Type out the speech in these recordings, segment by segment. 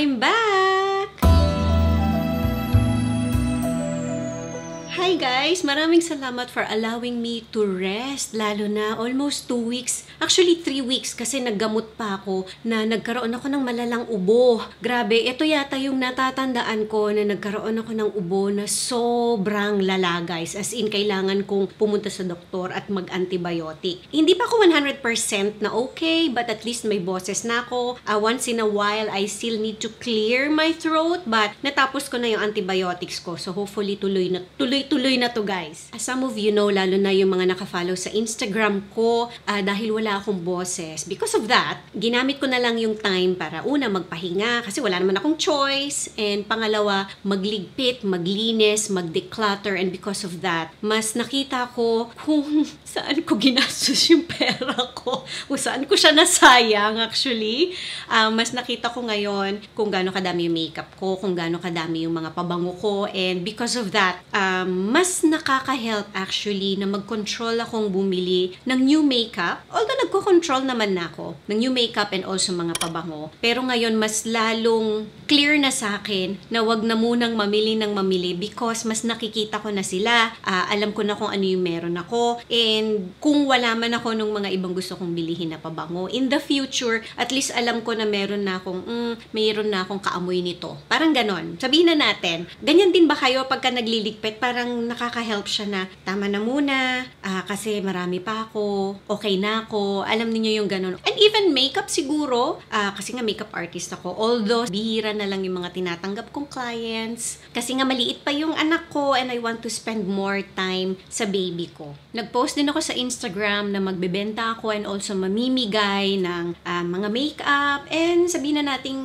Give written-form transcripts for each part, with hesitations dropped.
I'm back! Hi guys! Maraming salamat for allowing me to rest. Lalo na almost 2 weeks. Actually 3 weeks kasi naggamot pa ako na nagkaroon ako ng malalang ubo. Grabe, ito yata yung natatandaan ko na nagkaroon ako ng ubo na sobrang lala guys. As in, kailangan kong pumunta sa doktor at mag-antibiotic. Hindi pa ako 100% na okay, but at least may boses na ako. Once in a while, I still need to clear my throat, but natapos ko na yung antibiotics ko. So hopefully tuloy na to guys. As some of you know, lalo na yung mga nakafollow sa Instagram ko, dahil wala akong boses. Because of that, ginamit ko na lang yung time para una magpahinga kasi wala naman akong choice, and pangalawa, magligpit, maglinis, mag-declutter, and because of that, mas nakita ko kung saan ko ginastos yung pera ko, kung saan ko siya nasayang actually. Mas nakita ko ngayon kung gaano kadami yung makeup ko, kung gaano kadami yung mga pabango ko, and because of that, mas nakaka-help actually na mag-control akong bumili ng new makeup. Although nagko-control naman na ako ng new makeup and also mga pabango. Pero ngayon mas lalong clear na sa akin na wag na munang mamili ng mamili because mas nakikita ko na sila. Alam ko na kung ano yung meron ako. And kung wala man ako nung mga ibang gusto kong bilihin na pabango, in the future, at least alam ko na meron na akong kaamoy nito. Parang ganon. Sabihin na natin, ganyan din ba kayo pagka nagliligpit? Parang nakaka-help siya na tama na muna, kasi marami pa ako, okay na ako, alam niyo yung ganun. And even makeup siguro, kasi nga makeup artist ako, although bihira na lang yung mga tinatanggap kong clients, kasi nga maliit pa yung anak ko and I want to spend more time sa baby ko. Nag-post din ako sa Instagram na magbebenta ako and also mamimigay ng mga makeup, and sabihin na nating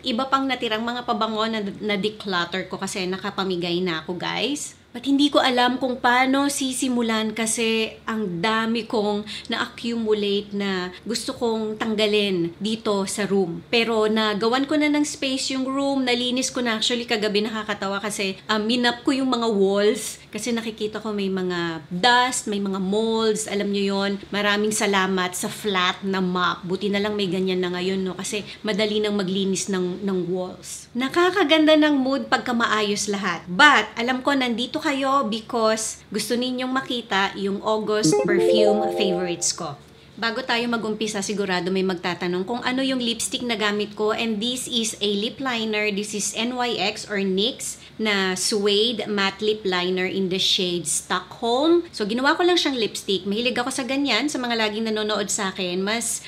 iba pang natirang mga pabango na declutter ko kasi nakapamigay na ako guys. But hindi ko alam kung paano sisimulan kasi ang dami kong na-accumulate na gusto kong tanggalin dito sa room. Pero nagawan ko na ng space yung room, nalinis ko na. Actually kagabi nakakatawa kasi minap ko yung mga walls kasi nakikita ko may mga dust, may mga molds, alam nyo yon. Maraming salamat sa flat na mop. Buti na lang may ganyan na ngayon, no? Kasi madali nang maglinis ng walls. Nakakaganda ng mood pagka maayos lahat. But alam ko nandito kayo because gusto ninyong makita yung August perfume favorites ko. Bago tayo mag-umpisa, sigurado may magtatanong kung ano yung lipstick na gamit ko, and this is a lip liner. This is NYX or NYX na suede matte lip liner in the shade Stockholm. So ginawa ko lang siyang lipstick. Mahilig ako sa ganyan, sa mga laging nanonood sa akin. Mas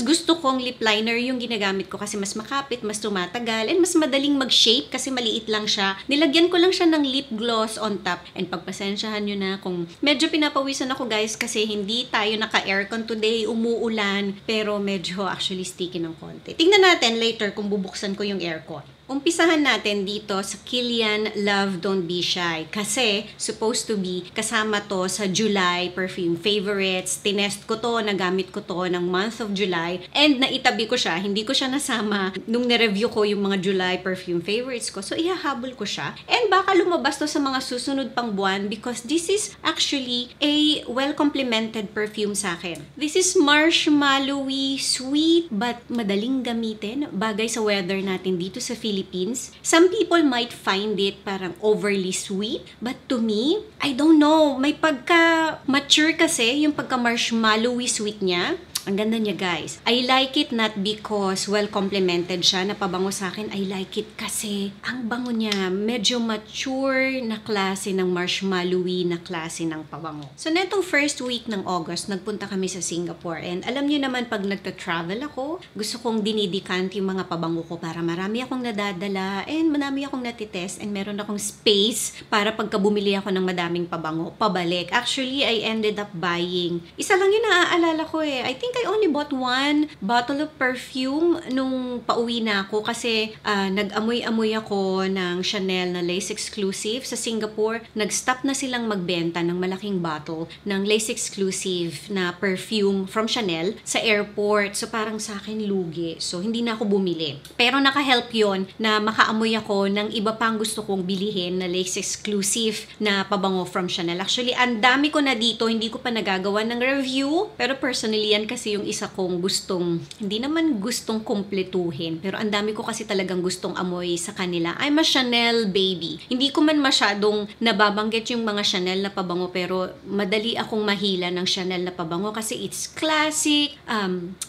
gusto kong lip liner yung ginagamit ko kasi mas makapit, mas tumatagal, and mas madaling mag-shape kasi maliit lang siya. Nilagyan ko lang siya ng lip gloss on top, and pagpasensyahan nyo na kung medyo pinapawisan ako guys kasi hindi tayo naka-aircon today, umuulan, pero medyo actually sticky ng konti. Tingnan natin later kung bubuksan ko yung aircon. Umpisahan natin dito sa Kilian Love Don't Be Shy kasi supposed to be kasama to sa July perfume favorites. Tinest ko to, nagamit ko to ng month of July, and naitabi ko siya. Hindi ko siya nasama nung nireview ko yung mga July perfume favorites ko. So ihahabol ko siya. And baka lumabas to sa mga susunod pang buwan because this is actually a well-complemented perfume sa akin. This is marshmallowy, sweet, but madaling gamitin. Bagay sa weather natin dito sa Philippines. Some people might find it parang overly sweet, but to me, I don't know, may pagka-mature kasi yung pagka-marshmallowy sweet niya. Ang ganda niya guys. I like it not because well complemented siya na pabango sa akin. I like it kasi ang bango niya. Medyo mature na klase ng marshmallowy na klase ng pabango. So netong first week ng August, nagpunta kami sa Singapore. And alam niyo naman pag nagta-travel ako, gusto kong dinidikant yung mga pabango ko para marami akong nadadala and marami akong natitest and meron akong space para pagka bumili ako ng madaming pabango, pabalik. Actually, I ended up buying. Isa lang yun naaalala ko eh. I think I only bought one bottle of perfume nung pauwi na ako kasi nag-amoy-amoy ako ng Chanel na Lace Exclusive sa Singapore. Nag-stop na silang magbenta ng malaking bottle ng Lace Exclusive na perfume from Chanel sa airport. So parang sa akin lugi. So hindi na ako bumili. Pero naka-help yon na makaamoy ako ng iba pang gusto kong bilihin na Lace Exclusive na pabango from Chanel. Actually, ang dami ko na dito. Hindi ko pa nagagawa ng review. Pero personally yan kasi kasi yung isa kong gustong, hindi naman gustong kumpletuhin, pero ang dami ko kasi talagang gustong amoy sa kanila. I'm a Chanel baby. Hindi ko man masyadong nababanggit yung mga Chanel na pabango, pero madali akong mahila ng Chanel na pabango kasi it's classic,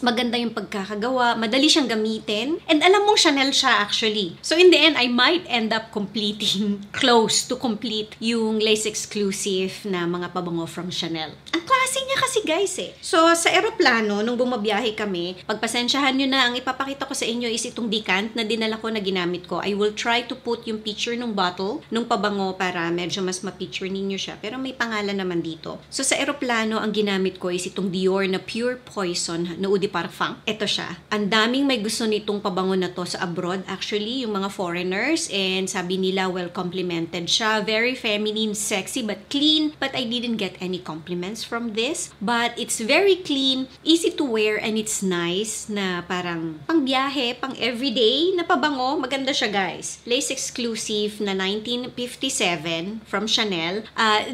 maganda yung pagkakagawa, madali siyang gamitin, and alam mong Chanel siya actually. So in the end, I might end up completing, close to complete yung lace exclusive na mga pabango from Chanel. Ang klase niya kasi guys eh. So sa eroplano, nung bumabiyahe kami, pagpasensyahan nyo na, ang ipapakita ko sa inyo is itong decant na dinala ko na ginamit ko. I will try to put yung picture ng bottle, nung pabango para medyo mas ma-picture ninyo siya. Pero may pangalan naman dito. So sa eroplano, ang ginamit ko is itong Dior na Pure Poison na Eau de Parfum. Ito siya. Ang daming may gusto nitong pabango na to sa abroad. Actually, yung mga foreigners, and sabi nila well complimented siya. Very feminine, sexy, but clean. But I didn't get any compliments from this. But it's very clean, easy to wear, and it's nice na parang pang-biyahe, pang-everyday na pabango. Maganda siya guys. Lace exclusive na 1957 from Chanel.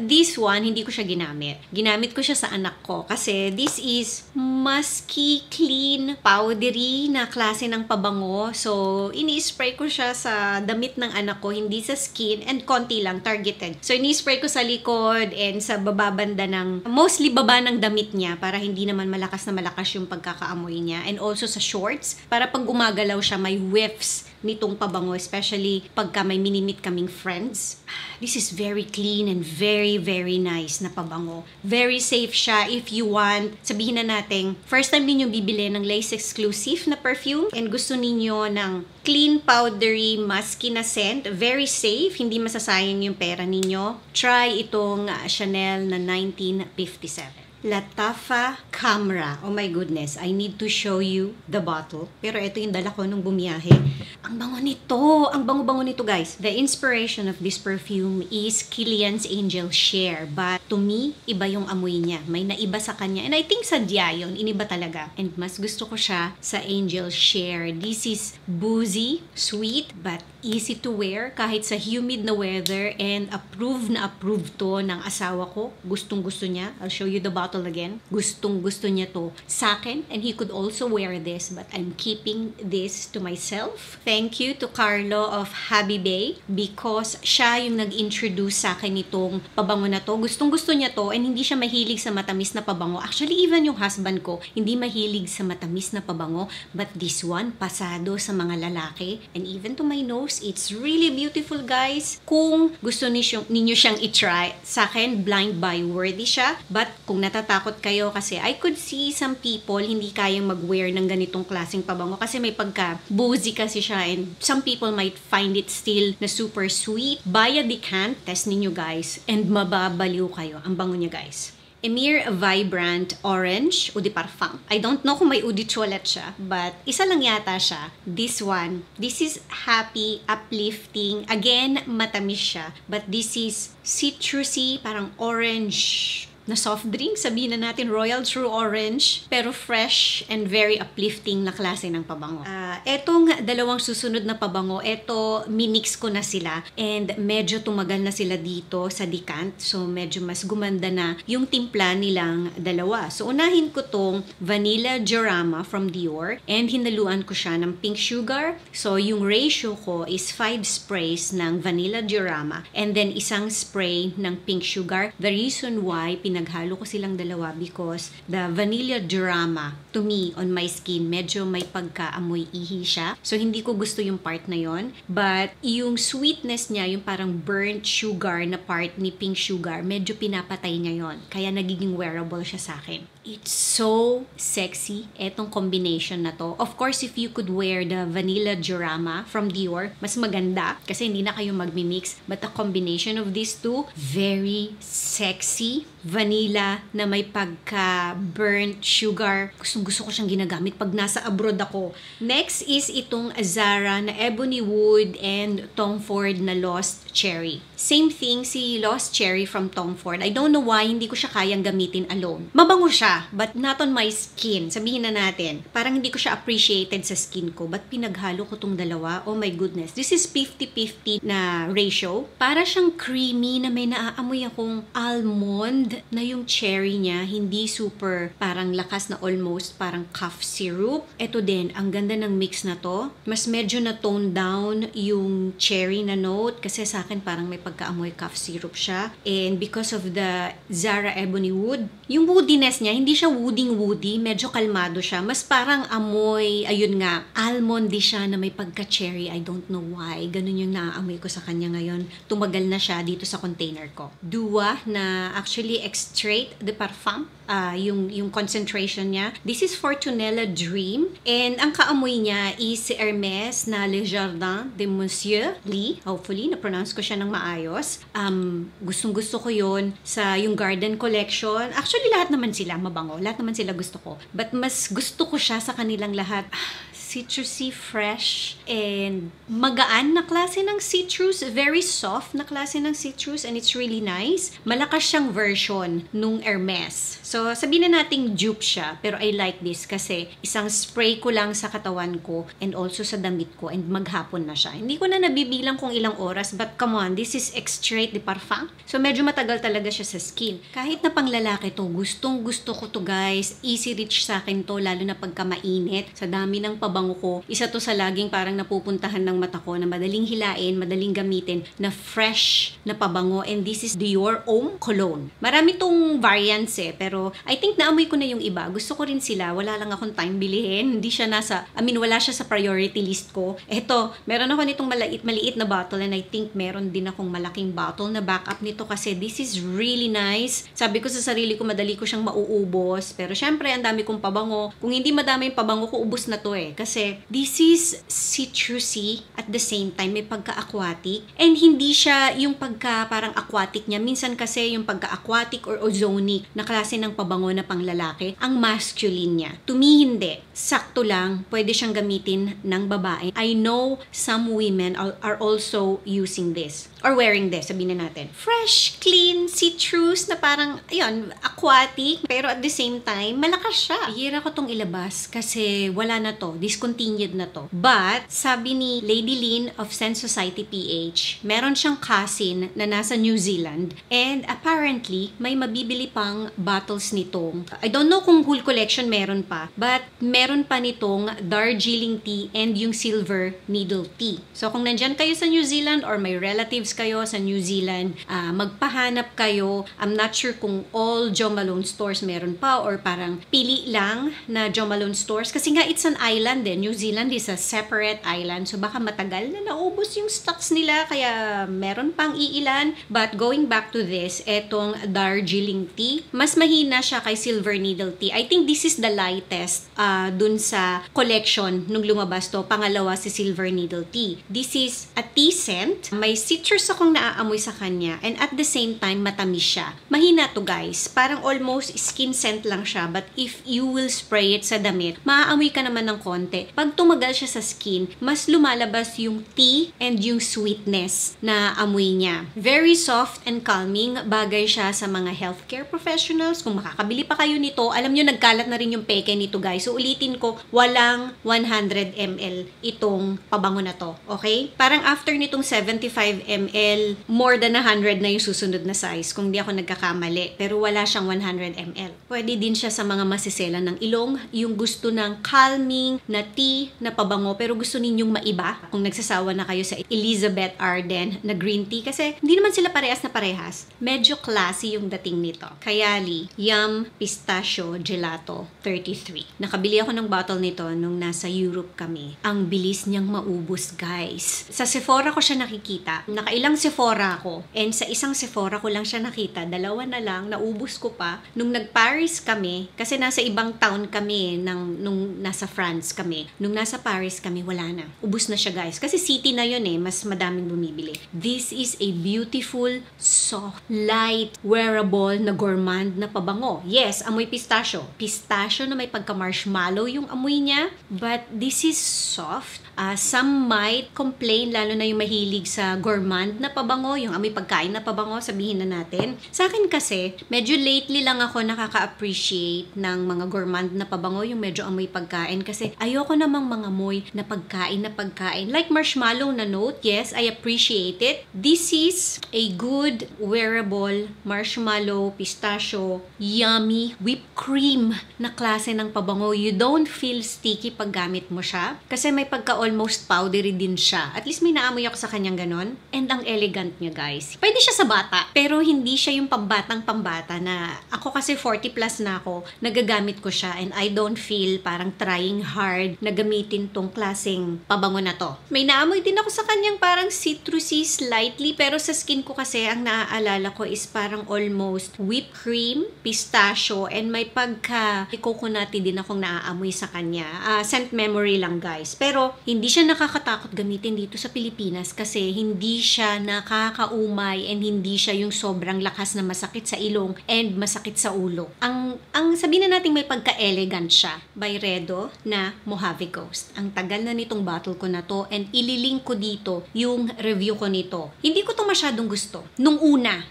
This one, hindi ko siya ginamit. Ginamit ko siya sa anak ko kasi this is musky, clean, powdery na klase ng pabango. So, ini-spray ko siya sa damit ng anak ko, hindi sa skin, and konti lang, targeted. So, ini-spray ko sa likod and sa bababanda ng, mostly baba ng damit niya para hindi naman malakas na malakas yung pagkakaamoy niya. And also sa shorts, para pag gumagalaw siya, may whiffs nitong pabango, especially pagka may minimit kaming friends. This is very clean and very, very nice na pabango. Very safe siya if you want, sabihin na natin, first time ninyo bibili ng lace exclusive na perfume and gusto ninyo ng clean, powdery, musky na scent, very safe, hindi masasayang yung pera ninyo. Try itong Chanel na 1957. Lattafa Camera. Oh my goodness, I need to show you the bottle. Pero ito yung dala ko nung bumiyahe. Ang bango nito! Ang bango-bango nito guys. The inspiration of this perfume is Kilian's Angel Share. But to me, iba yung amoy niya. May naiba sa kanya. And I think sa Dion, iniba talaga. And mas gusto ko siya sa Angel Share. This is boozy, sweet, but easy to wear kahit sa humid na weather, and approved to ng asawa ko. Gustong-gusto niya. I'll show you the bottle again. Gustong-gusto niya to sa akin, and he could also wear this, but I'm keeping this to myself. Thank you to Carlo of Habibay because siya yung nag-introduce sa akin itong pabango na to. Gustong-gusto niya to, and hindi siya mahilig sa matamis na pabango. Actually, even yung husband ko, hindi mahilig sa matamis na pabango, but this one, pasado sa mga lalaki. And even to my nose, it's really beautiful guys. Kung gusto ninyo siyang i-try, sa akin, blind buy worthy siya. But kung natatakot kayo kasi I could see some people hindi kayang mag-wear ng ganitong klaseng pabango kasi may pagka-boozy kasi siya, and some people might find it still na super sweet. Buy a decant, test ninyo guys, and mababaliw kayo. Ang bango niya guys. Emir Vibrant Orange Eau de Parfum. I don't know kung may Eau de Toilette siya, but isa lang yata siya. This one. This is happy, uplifting. Again, matamis siya. But this is citrusy, parang orange na soft drink, sabihin na natin Royal True Orange, pero fresh and very uplifting na klase ng pabango. Etong dalawang susunod na pabango, eto minix ko na sila, and medyo tumagal na sila dito sa decant, so medyo mas gumanda na yung timpla nilang dalawa. So unahin ko tong Vanilla Diorama from Dior, and hinaluan ko siya ng pink sugar. So yung ratio ko is 5 sprays ng Vanilla Diorama and then isang spray ng pink sugar. The reason why pinaghalo ko silang dalawa because the Vanilla Diorama, to me, on my skin, medyo may pagka-amoy ihi siya. So, hindi ko gusto yung part na yon. But, yung sweetness niya, yung parang burnt sugar na part ni pink sugar, medyo pinapatay niya yon. Kaya nagiging wearable siya sa akin. It's so sexy, etong combination na to. Of course, if you could wear the Vanilla Diorama from Dior, mas maganda kasi hindi na kayo magmi-mix. But the combination of these two, very sexy. Vanilla na may pagka-burnt sugar. Gusto ko siyang ginagamit pag nasa abroad ako. Next is itong Zara na Ebony Wood and Tom Ford na Lost Cherry. Same thing si Lost Cherry from Tom Ford. I don't know why hindi ko siya kayang gamitin alone. Mabango siya. siya, but not on my skin. Sabihin na natin, parang hindi ko siya appreciated sa skin ko, but pinaghalo ko tong dalawa. Oh my goodness. This is 50-50 na ratio. Para siyang creamy na may naaamoy akong almond na yung cherry niya, hindi super parang lakas na almost parang cough syrup. Ito din, ang ganda ng mix na to. Mas medyo na tone down yung cherry na note kasi sa akin parang may pagkaamoy cough syrup siya. And because of the Zara Ebony Wood, yung woodiness niya, hindi siya woody, medyo kalmado siya. Mas parang amoy, ayun nga, almondy siya na may pagka-cherry. I don't know why. Ganun yung naaamoy ko sa kanya ngayon. Tumagal na siya dito sa container ko. Dua na actually extrait de parfum. Yung concentration niya. This is Fortunella Dream. And ang kaamoy niya is si Hermes na Le Jardin de Monsieur Lee. Hopefully, na-pronounce ko siya ng maayos. Gustong-gusto ko yun sa yung Garden Collection. Actually, lahat naman sila mabango. Lahat naman sila gusto ko. But mas gusto ko siya sa kanilang lahat. Citrusy, fresh, and magaan na klase ng citrus. Very soft na klase ng citrus and it's really nice. Malakas siyang version nung Hermes. So, sabihin na nating dupe siya, pero I like this kasi isang spray ko lang sa katawan ko and also sa damit ko and maghapon na siya. Hindi ko na nabibilang kung ilang oras, but come on, this is extrait de parfum. So, medyo matagal talaga siya sa skin. Kahit na pang lalaki to, gustong gusto ko to guys. Easy reach sa akin to, lalo na pagka mainit. Sa dami ng pabango ko, isa to sa laging parang napupuntahan ng mata ko na madaling hilain, madaling gamitin, na fresh na pabango, and this is Dior Homme Cologne. Marami tong variants pero I think naamoy ko na yung iba. Gusto ko rin sila, wala lang akong time bilihin. Hindi siya wala siya sa priority list ko. Eto, meron ako nitong maliit na bottle and I think meron din akong malaking bottle na backup nito kasi this is really nice. Sabi ko sa sarili ko, madali ko siyang mauubos, pero syempre, ang dami kong pabango. Kung hindi madami yung pabango ko, ubos na to kasi this is citrusy at the same time may pagka-aquatic and hindi siya yung pagka parang aquatic niya. Minsan kasi yung pagka-aquatic or ozonic na klase ng pabango na pang lalaki, ang masculine niya. To me, hindi. Sakto lang, pwede siyang gamitin ng babae. I know some women are also using this or wearing this, sabihin na natin. Fresh, clean, citrus na parang, ayun, aquatic, pero at the same time, malakas siya. Hira ko tong ilabas kasi wala na to. Discontinued na to. But, sabi ni Lady Lynn of Sense Society PH, meron siyang cousin na nasa New Zealand and apparently, may mabibili pang bottles nitong, I don't know kung whole collection meron pa, but meron pa nitong Darjeeling tea and yung Silver Needle tea. So, kung nandyan kayo sa New Zealand or may relatives kayo sa New Zealand, magpahanap kayo. I'm not sure kung all Jo Malone stores meron pa or parang pili lang na Jo Malone stores kasi nga it's an island din. New Zealand is a separate island, so baka matagal na naubos yung stocks nila kaya meron pang iilan. But going back to this, etong Darjeeling tea, mas mahina siya kay Silver Needle tea. I think this is the lightest dun sa collection nung lumabas to. Pangalawa si Silver Needle tea. This is a tea scent. May citrus akong naaamoy sa kanya and at the same time matamis siya. Mahina to guys. Parang almost skin scent lang siya, but if you will spray it sa damit, maaamoy ka naman ng konti. Pag tumagal siya sa skin, mas lumalabas yung tea and yung sweetness na amoy niya. Very soft and calming. Bagay siya sa mga healthcare professionals. Kung makakabili pa kayo nito, alam nyo nagkalat na rin yung peke nito guys. So ulitin ko, walang 100 ml itong pabango na to. Okay? Parang after nitong 75 ml, more than 100 na yung susunod na size kung di ako nagkakamali. Pero wala siyang 100 ml. Pwede din siya sa mga masisela ng ilong, yung gusto ng calming na tea na pabango pero gusto ninyong maiba. Kung nagsasawa na kayo sa Elizabeth Arden na green tea kasi hindi naman sila parehas na parehas. Medyo classy yung dating nito. Kayali, Yum Pistachio Gelato 33. Nakabili ako ng bottle nito nung nasa Europe kami. Ang bilis niyang maubos guys. Sa Sephora ko siya nakikita. Nakailang Sephora ako. And sa isang Sephora ko lang siya nakita. Dalawa na lang. Naubos ko pa. Nung nag-Paris kami, kasi nasa ibang town kami nung nasa France kami. Nung nasa Paris kami, wala na. Ubos na siya guys. Kasi city na yun mas madaming bumibili. This is a beautiful, soft, light, wearable na gourmand na pabango. Yes, amoy pistachio. Pistachio na may pagka-marshmallow yung amoy niya. But this is soft. Some might complain, lalo na yung mahilig sa gourmand na pabango, yung amoy pagkain na pabango, sabihin na natin. Sa akin kasi, medyo lately lang ako nakaka-appreciate ng mga gourmand na pabango, yung medyo amoy pagkain. Kasi ayoko namang mga amoy na pagkain. Like marshmallow na note, yes, I appreciate it. This is a good wearable marshmallow, pistachio, yummy, whipped cream na klase ng pabango. You don't feel sticky pag gamit mo siya. Kasi may pagka almost powdery din siya. At least may naamoy ako sa kanyang ganon. And ang elegant niya, guys. Pwede siya sa bata, pero hindi siya yung pambatang pambata na ako kasi 40 plus na ako, nagagamit ko siya and I don't feel parang trying hard na gamitin tong klaseng pabango na to. May naamoy din ako sa kanyang parang citrusy slightly, pero sa skin ko kasi ang naaalala ko is parang almost whipped cream, pistachio, and may pagka coconutty din akong naaamoy sa kanya. Scent memory lang, guys. Pero hindi siya nakakatakot gamitin dito sa Pilipinas kasi hindi siya nakakaumay and hindi siya yung sobrang lakas na masakit sa ilong and masakit sa ulo. Ang sabihin na natin may pagka-elegant siya by Redo na Mojave Ghost. Ang tagal na nitong bottle ko na to and ililink ko dito yung review ko nito. Hindi ko to masyadong gusto. Nung una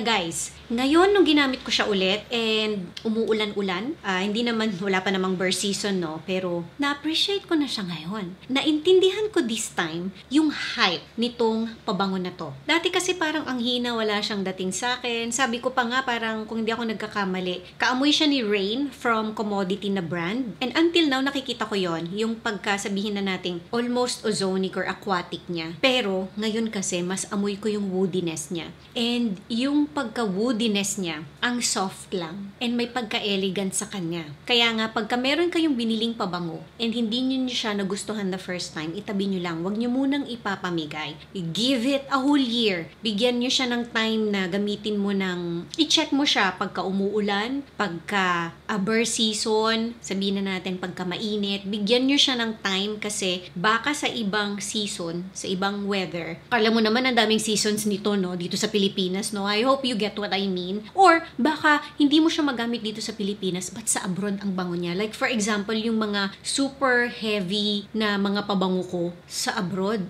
guys. Ngayon, nung ginamit ko siya ulit and umuulan-ulan, hindi naman, wala pa namang burst season, no? Pero na-appreciate ko na siya ngayon. Naintindihan ko this time yung hype nitong pabango na to. Dati kasi parang ang hina, wala siyang dating sa akin. Sabi ko pa nga parang kung hindi ako nagkakamali, kaamoy siya ni Rain from Commodity na brand. And until now, nakikita ko yon yung pagkasabihin na nating almost ozonic or aquatic niya. Pero ngayon kasi, mas amoy ko yung woodiness niya. And yung pagka-woodiness niya, ang soft lang. And may pagka-elegant sa kanya. Kaya nga, pagka meron kayong biniling pabango and hindi nyo siya nagustuhan the first time, itabi nyo lang. Huwag nyo munang ipapamigay. Give it a whole year. Bigyan nyo siya ng time na gamitin mo ng, i-check mo siya pagka umuulan, pagka burst season, sabihin na natin pagka mainit. Bigyan nyo siya ng time kasi baka sa ibang season, sa ibang weather, kala mo naman ang daming seasons nito, no? Dito sa Pilipinas, no? I hope you get what I mean. Or baka hindi mo siya magamit dito sa Pilipinas but sa abroad ang bango niya. Like for example, yung mga super heavy na mga pabango ko sa abroad,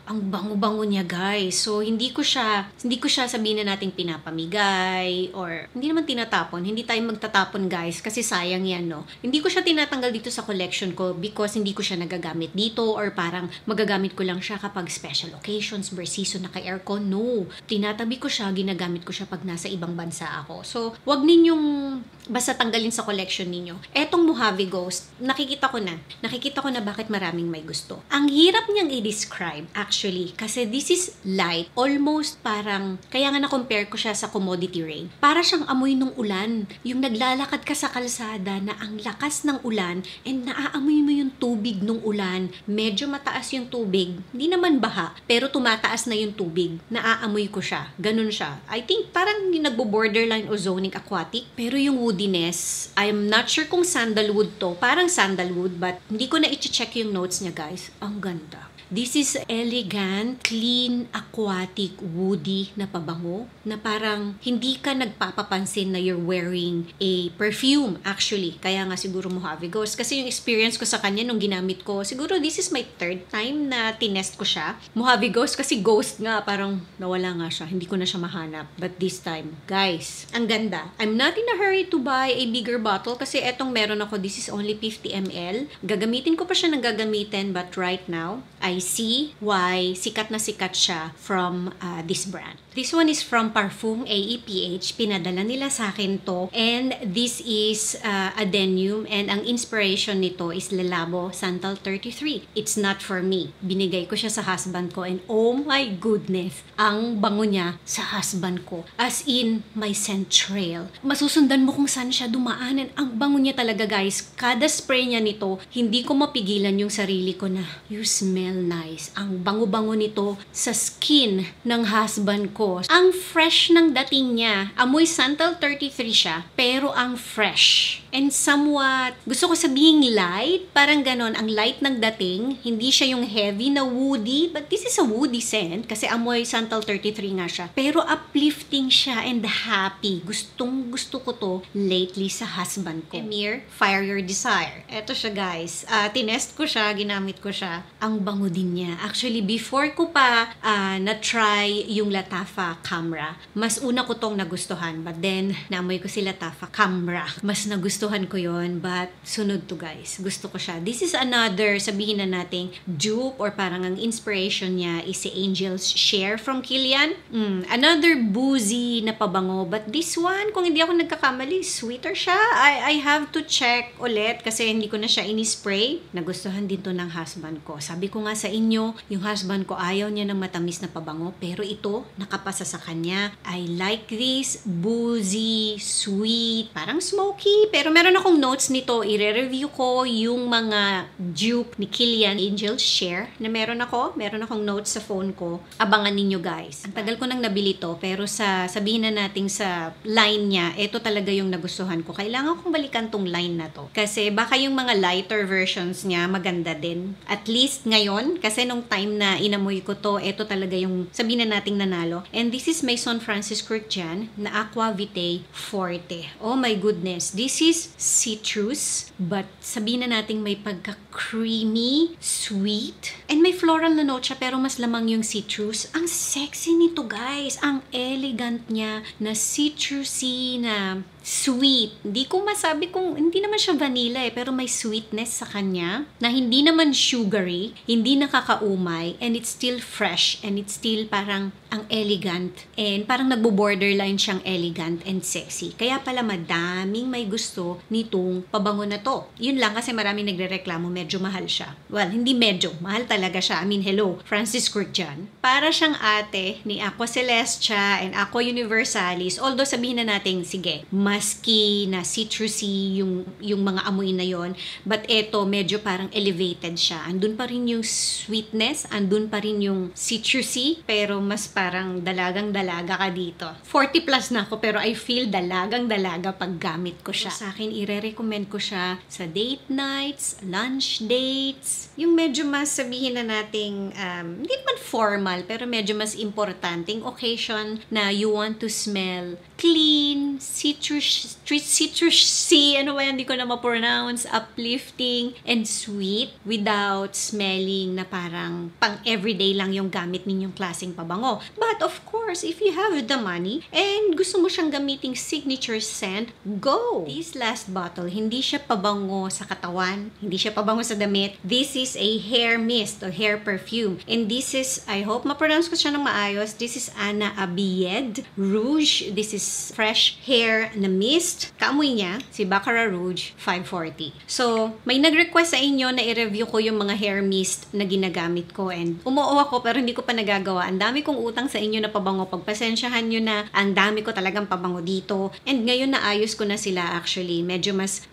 ang bango-bango niya, guys. So hindi ko siya sabihin na nating pinapamigay or hindi naman tinatapon. Hindi tayo magtatapon, guys, kasi sayang yan, no? Hindi ko siya tinatanggal dito sa collection ko because hindi ko siya nagagamit dito or parang magagamit ko lang siya kapag special occasions, burst season, naka-aircon. No. Tinatabi ko siya, ginagamit ko siya pag nasa ibang bansa ako. So, wag ninyong basta tanggalin sa collection ninyo. Etong Mojave Ghost, nakikita ko na bakit maraming may gusto. Ang hirap niyang i-describe actually kasi this is light, almost parang, kaya nga na-compare ko siya sa Commodity Rain. Para siyang amoy ng ulan. Yung naglalakad ka sa kalsada na ang lakas ng ulan and naaamoy mo yung tubig ng ulan. Medyo mataas yung tubig. Hindi naman baha, pero tumataas na yung tubig. Naaamoy ko siya. Ganun siya. I think parang nagbo-borderline ozonic aquatic. Pero yung woodiness, I'm not sure kung sandalwood to. Parang sandalwood, but hindi ko na i-check yung notes niya, guys. Ang ganda. This is elegant, clean, aquatic, woody na pabango na parang hindi ka nagpapapansin na you're wearing a perfume actually. Kaya nga siguro Mojave Ghost. Kasi yung experience ko sa kanya nung ginamit ko, siguro this is my third time na tinest ko siya. Mojave Ghost kasi ghost nga, parang nawala nga siya. Hindi ko na siya mahanap. But this time, guys, ang ganda. I'm not in a hurry to buy a bigger bottle kasi etong meron ako, this is only 50 ml. Gagamitin ko pa siya ng gagamitin but right now, I see why sikat na sikat siya from this brand. This one is from Parfum AEPH. Pinadala nila sa akin to. And this is Adenium. And ang inspiration nito is Lalabo Santal 33. It's not for me. Binigay ko siya sa husband ko. And oh my goodness, ang bango niya sa husband ko. As in, my scent trail. Masusundan mo kung saan siya dumaanan. Ang bango niya talaga, guys. Kada spray niya nito, hindi ko mapigilan yung sarili ko na, you smell nice. Ang bango-bango nito sa skin ng husband ko. Ang fresh ng dating niya. Amoy Santal 33 siya, pero ang fresh. And somewhat, gusto ko sabihin light, parang ganon, ang light ng dating. Hindi siya yung heavy na woody, but this is a woody scent kasi amoy Santal 33 nga siya. Pero uplifting siya and happy. Gustong gusto ko to lately sa husband ko. Emir, Fire Your Desire. Eto siya guys. Tinest ko siya, ginamit ko siya. Ang bango din niya. Actually, before ko pa na-try yung Latafa Camera, mas una ko tong nagustuhan. But then, naamoy ko si Latafa Camera. Mas nagustuhan ko yon, but sunod to guys. Gusto ko siya. This is another, sabihin na nating dupe or parang ang inspiration niya is si Angel's Share from Kilian. Another boozy na pabango. But this one, kung hindi ako nagkakamali, sweeter siya. I have to check ulit kasi hindi ko na siya ini-spray. Nagustuhan din to ng husband ko. Sabi ko nga sa inyo, yung husband ko ayaw niya ng matamis na pabango, pero ito, nakapasa sa kanya. I like this boozy, sweet, parang smoky, pero meron akong notes nito. I-review ko yung mga dupe ni Kilian Angel's Share na meron akong notes sa phone ko. Abangan ninyo guys. Ang tagal ko nang nabili to, pero sabihin na natin sa line niya, ito talaga yung nagustuhan ko. Kailangan kong balikan tong line na to. Kasi baka yung mga lighter versions niya maganda din. At least ngayon, kasi nung time na inamoy ko to, ito talaga yung sabihin na nating nanalo. And this is Maison Francis Kurkdjian na Aqua Vitae Forte. Oh my goodness. This is citrus, but sabihin na nating may pagka-creamy, sweet, and may floral na note siya, pero mas lamang yung citrus. Ang sexy nito guys. Ang elegant niya na citrusy na sweet. Hindi ko masabi kung hindi naman siya vanilla pero may sweetness sa kanya na hindi naman sugary, hindi nakakaumay, and it's still fresh, and it's still parang ang elegant, and parang nagbo-borderline siyang elegant and sexy. Kaya pala madaming may gusto nitong pabango na to. Yun lang kasi maraming nagrereklamo medyo mahal siya. Well, hindi medyo, mahal talaga siya. I mean, hello, Francis Kurkdjian. Para siyang ate ni Aqua Celestia and Aqua Universalis. Although sabihin na natin, sige, musky na citrusy yung mga amoy na yon, but eto medyo parang elevated siya. Andun pa rin yung sweetness, andun pa rin yung citrusy, pero mas parang dalagang-dalaga ka dito. 40 plus na ako, pero I feel dalagang-dalaga pag gamit ko siya. Sa akin, ire-recommend ko siya sa date nights, lunch dates, yung medyo mas sabihin na nating, hindi naman formal, pero medyo mas importanteng occasion na you want to smell clean, citrusy, ano ba yan, hindi ko na ma-pronounce, uplifting, and sweet, without smelling na parang pang everyday lang yung gamit ninyong klaseng pabango. But of course, if you have the money and gusto mo siyang gamiting signature scent, go! This last bottle, hindi siya pabango sa katawan, hindi siya pabango sa damit. This is a hair mist or hair perfume. And this is, I hope ma-pronounce ko siya ng maayos, this is Anna Abiyed Rouge. This is fresh hair na mist. Kaamoy niya, si Baccarat Rouge 540. So, may nag-request sa inyo na i-review ko yung mga hair mist na ginagamit ko, and umuo ako pero hindi ko pa nagagawa. Ang dami kong utang sa inyo na pabango. Pagpasensyahan nyo na, ang dami ko talagang pabango dito. And ngayon naayos ko na sila actually. Medyo mas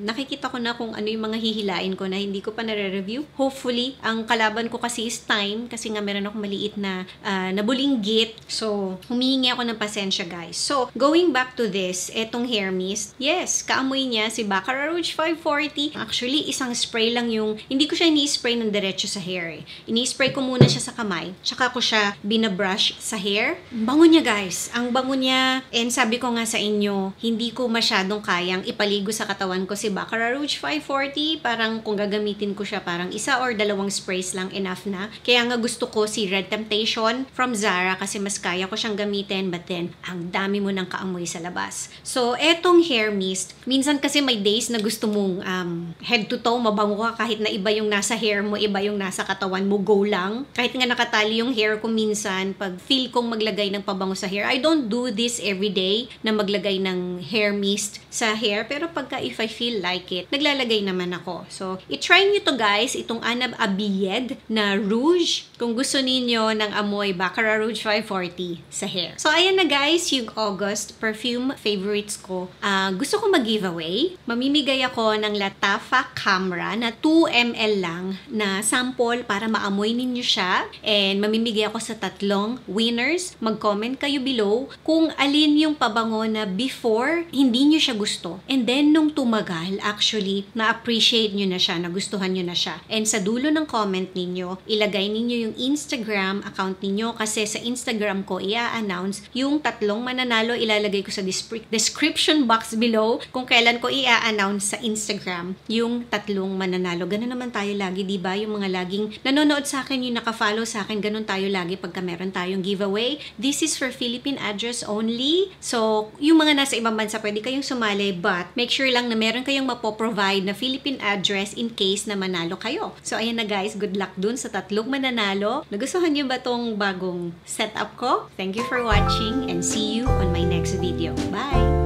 nakikita ko na kung ano yung mga hihilain ko na hindi ko pa nare-review. Hopefully, ang kalaban ko kasi is time, kasi nga meron akong maliit na nabulinggit. So, humihingi ako ng pasensya guys. So, going back to this, etong hair mist, yes, kaamoy niya si Baccarat Rouge 540. Actually, isang spray lang yung, hindi ko siya ini-spray ng diretso sa hair eh. Ini-spray ko muna siya sa kamay, tsaka ko siya binabrush sa hair. Bango niya guys. Ang bango niya. And sabi ko nga sa inyo, hindi ko masyadong kayang ipaligo sa katawan ko si Baccarat Rouge 540. Parang kung gagamitin ko siya, parang isa or dalawang sprays lang enough na. Kaya nga gusto ko si Red Temptation from Zara kasi mas kaya ko siyang gamitin, but then, ang dami mo ng kaamoy sa labas. So, etong hair mist, minsan kasi may days na gusto mong head to toe, mabango ka kahit na iba yung nasa hair mo, iba yung nasa katawan mo, go lang. Kahit nga nakatali yung hair ko minsan, pag feel kong maglagay ng pabango sa hair, I don't do this every day na maglagay ng hair mist sa hair, pero pagka if I feel like it, naglalagay naman ako. So, i-try nyo to guys, itong Anna Abiyed na rouge, kung gusto ninyo ng amoy Baccarat Rouge 540 sa hair. So, ayan na guys, yung August August, perfume favorites ko. Gusto ko mag-giveaway. Mamimigay ako ng Latafa Camera na 2 ml lang na sample para maamoy ninyo siya. And mamimigay ako sa 3 winners. Mag-comment kayo below kung alin yung pabango na before hindi nyo siya gusto. And then nung tumagal, actually, na-appreciate nyo na siya, nagustuhan nyo na siya. And sa dulo ng comment ninyo, ilagay ninyo yung Instagram account ninyo kasi sa Instagram ko i-announce yung 3 mananalo. Ilalagay ko sa description box below kung kailan ko i-announce sa Instagram yung 3 mananalo. Ganun naman tayo lagi, di ba? Yung mga laging nanonood sa akin, yung naka-follow sa akin, ganun tayo lagi pagka meron tayong giveaway. This is for Philippine address only. So, yung mga nasa ibang bansa, pwede kayong sumali, but make sure lang na meron kayong mapoprovide na Philippine address in case na manalo kayo. So, ayan na guys, good luck dun sa 3 mananalo. Nagustuhan niyo ba tong bagong setup ko? Thank you for watching and see you on my next video. Bye!